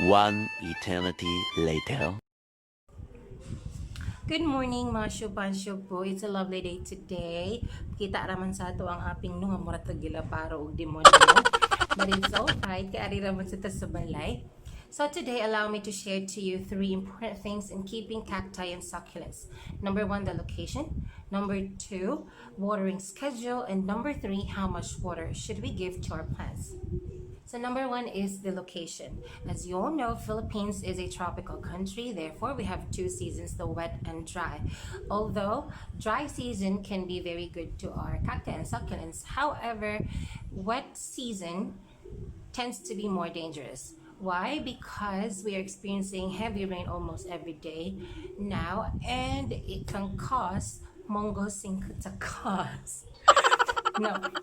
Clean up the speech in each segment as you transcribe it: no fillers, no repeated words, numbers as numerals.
One eternity later. Good morning mga syupan po. It's a lovely day today. Kita raman sa ato ang aping nung mura gila para og demonyo. But it's alright. Kaari raman sa sa balay. So today, allow me to share to you 3 important things in keeping cacti and succulents. Number 1, the location. Number 2, watering schedule. And number 3, how much water should we give to our plants. So number 1 is the location. As you all know, Philippines is a tropical country. Therefore, we have 2 seasons, the wet and dry. Although dry season can be very good to our cacti and succulents. However, wet season tends to be more dangerous. Why? Because we are experiencing heavy rain almost every day now, and it can cause no,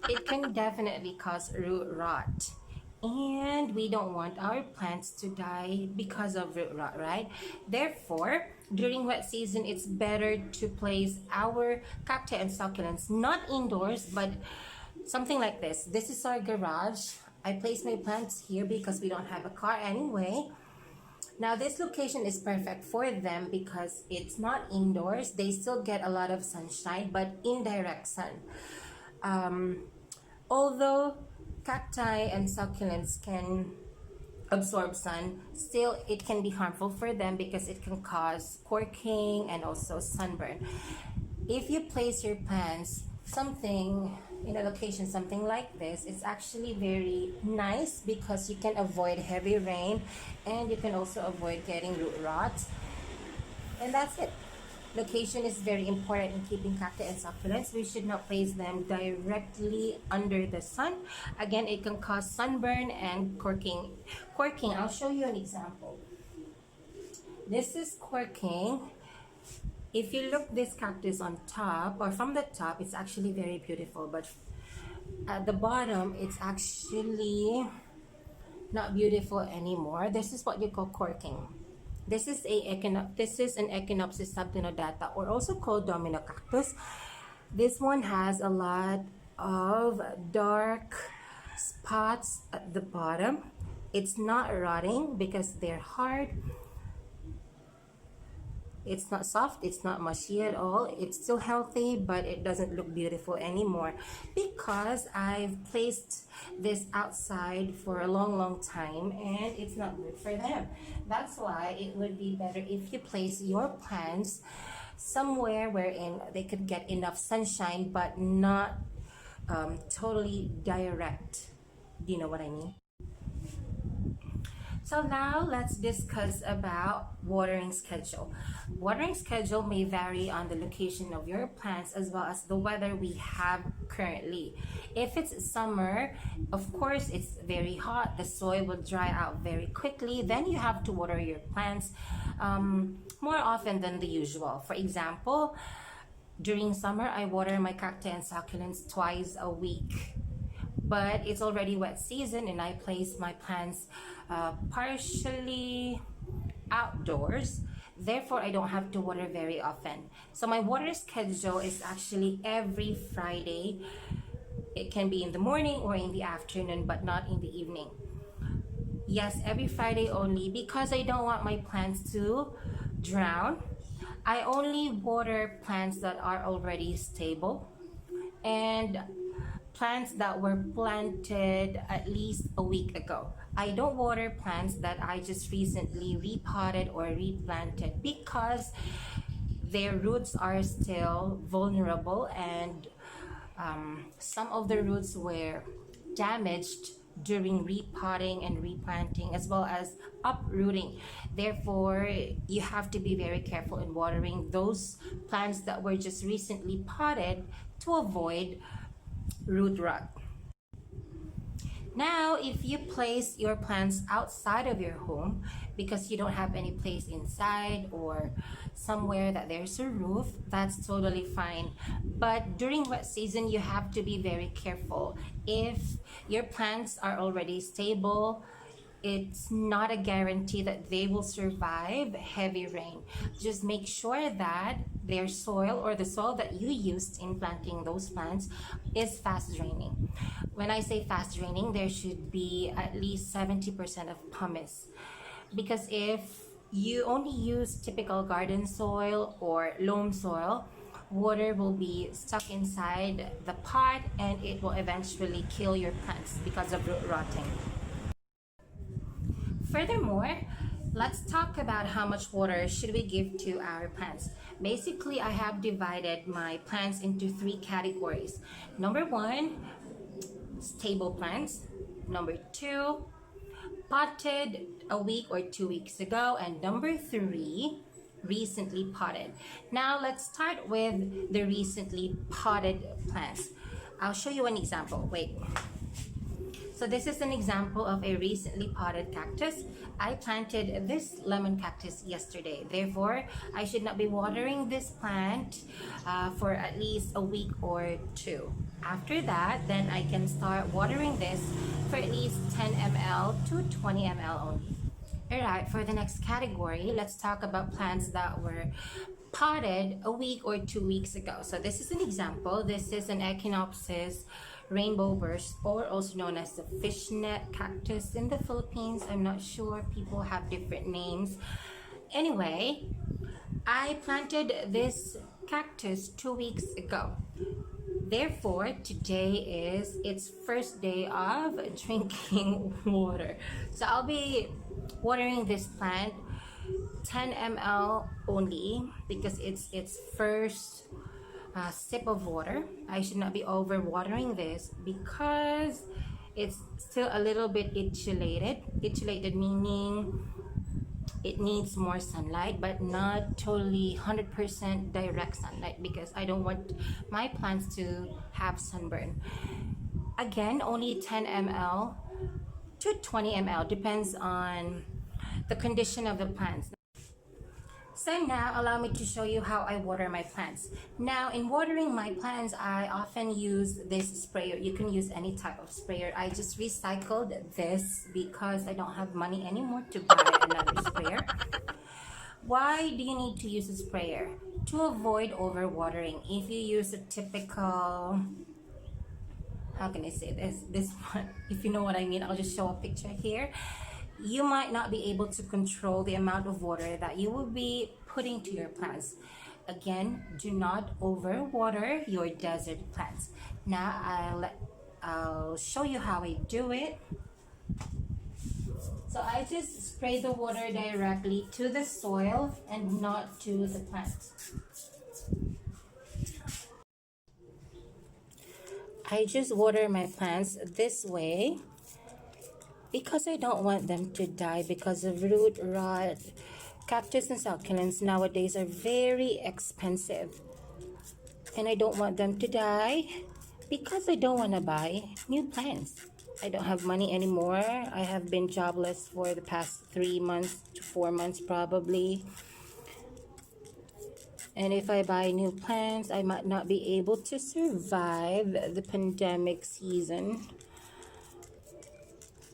it can definitely cause root rot. And we don't want our plants to die because of root rot, right? Therefore, during wet season, it's better to place our cacti and succulents not indoors, but something like this. This is our garage. I place my plants here because we don't have a car anyway. Now this location is perfect for them because it's not indoors. They still get a lot of sunshine, but indirect sun. Although cacti and succulents can absorb sun, still it can be harmful for them because it can cause corking and also sunburn. If you place your plants something in a location something like this, it's actually very nice because you can avoid heavy rain and you can also avoid getting root rot. And that's it. Location is very important in keeping cacti and succulents. We should not place them directly under the sun. Again, it can cause sunburn and corking. I'll show you an example. This is corking. If you look this cactus on top or from the top, it's actually very beautiful, but at the bottom it's actually not beautiful anymore. This is what you call corking. This is an Echinopsis subtenodata, or also called domino cactus. This one has a lot of dark spots at the bottom. It's not rotting because they're hard. It's not soft, it's not mushy at all. It's still healthy, but it doesn't look beautiful anymore because I've placed this outside for a long time and it's not good for them. That's why it would be better if you place your plants somewhere wherein they could get enough sunshine but not totally direct. Do you know what I mean? So now let's discuss about watering schedule. Watering schedule may vary on the location of your plants as well as the weather we have currently. If it's summer, of course it's very hot, the soil will dry out very quickly, then you have to water your plants more often than the usual. For example, during summer, I water my cacti and succulents twice a week. But it's already wet season and I place my plants partially outdoors. Therefore, I don't have to water very often. So my water schedule is actually every Friday. It can be in the morning or in the afternoon, but not in the evening. Yes, every Friday only because I don't want my plants to drown. I only water plants that are already stable and plants that were planted at least a week ago. I don't water plants that I just recently repotted or replanted because their roots are still vulnerable and some of the roots were damaged during repotting and replanting as well as uprooting. Therefore, you have to be very careful in watering those plants that were just recently potted to avoid root rot. Now, if you place your plants outside of your home because you don't have any place inside or somewhere that there's a roof, that's totally fine. But during wet season, you have to be very careful. If your plants are already stable, it's not a guarantee that they will survive heavy rain. Just make sure that their soil or the soil that you used in planting those plants is fast draining. When I say fast draining, there should be at least 70% of pumice. because if you only use typical garden soil or loam soil, water will be stuck inside the pot and it will eventually kill your plants because of root rotting. Furthermore, let's talk about how much water should we give to our plants. Basically, I have divided my plants into 3 categories. Number 1, stable plants. Number 2, potted a week or 2 weeks ago. And number 3, recently potted. Now let's start with the recently potted plants. I'll show you an example. Wait. So this is an example of a recently potted cactus. I planted this lemon cactus yesterday. Therefore, I should not be watering this plant for at least a week or 2. After that, then I can start watering this for at least 10 ml to 20 ml only. Alright, for the next category, let's talk about plants that were potted a week or 2 weeks ago. So this is an example. This is an Echinopsis rainbow burst, or also known as the fishnet cactus in the Philippines. I'm not sure, people have different names. Anyway, I planted this cactus 2 weeks ago. Therefore, today is its first day of drinking water. So I'll be watering this plant 10 ml only because it's its first sip of water. I should not be over watering this because it's still a little bit etiolated meaning it needs more sunlight, but not totally 100% direct sunlight because I don't want my plants to have sunburn. Again, only 10 ml to 20 ml, depends on the condition of the plants. So now allow me to show you how I water my plants. Now in watering my plants, I often use this sprayer. You can use any type of sprayer. I just recycled this because I don't have money anymore to buy another sprayer. Why do you need to use a sprayer? To avoid overwatering. If you use a typical, how can I say this one, if you know what I mean, I'll just show a picture here. You might not be able to control the amount of water that you will be putting to your plants. Again, do not overwater your desert plants. Now I'll show you how I do it. So I just spray the water directly to the soil and not to the plants. I just water my plants this way because I don't want them to die because of root rot. Cactus and succulents nowadays are very expensive, and I don't want them to die because I don't want to buy new plants. I don't have money anymore. I have been jobless for the past 3 months to 4 months probably. And if I buy new plants, I might not be able to survive the pandemic season.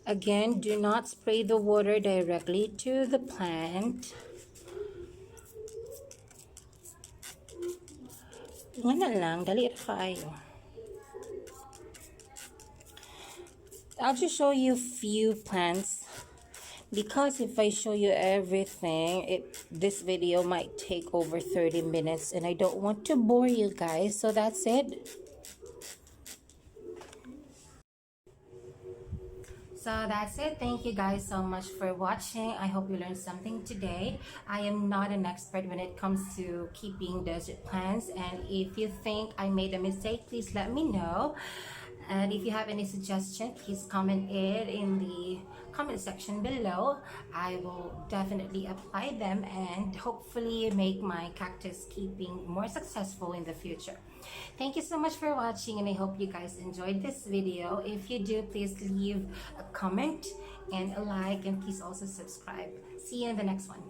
Again, do not spray the water directly to the plant. Lang, dali kayo. I'll just show you few plants because if I show you everything, this video might take over 30 minutes and I don't want to bore you guys. So that's it. So that's it. Thank you guys so much for watching. I hope you learned something today. I am not an expert when it comes to keeping desert plants, and if you think I made a mistake, please let me know. And if you have any suggestion, please comment it in the comment section below. I will definitely apply them and hopefully make my cactus keeping more successful in the future. Thank you so much for watching, and I hope you guys enjoyed this video. If you do, please leave a comment and a like, and please also subscribe. See you in the next one.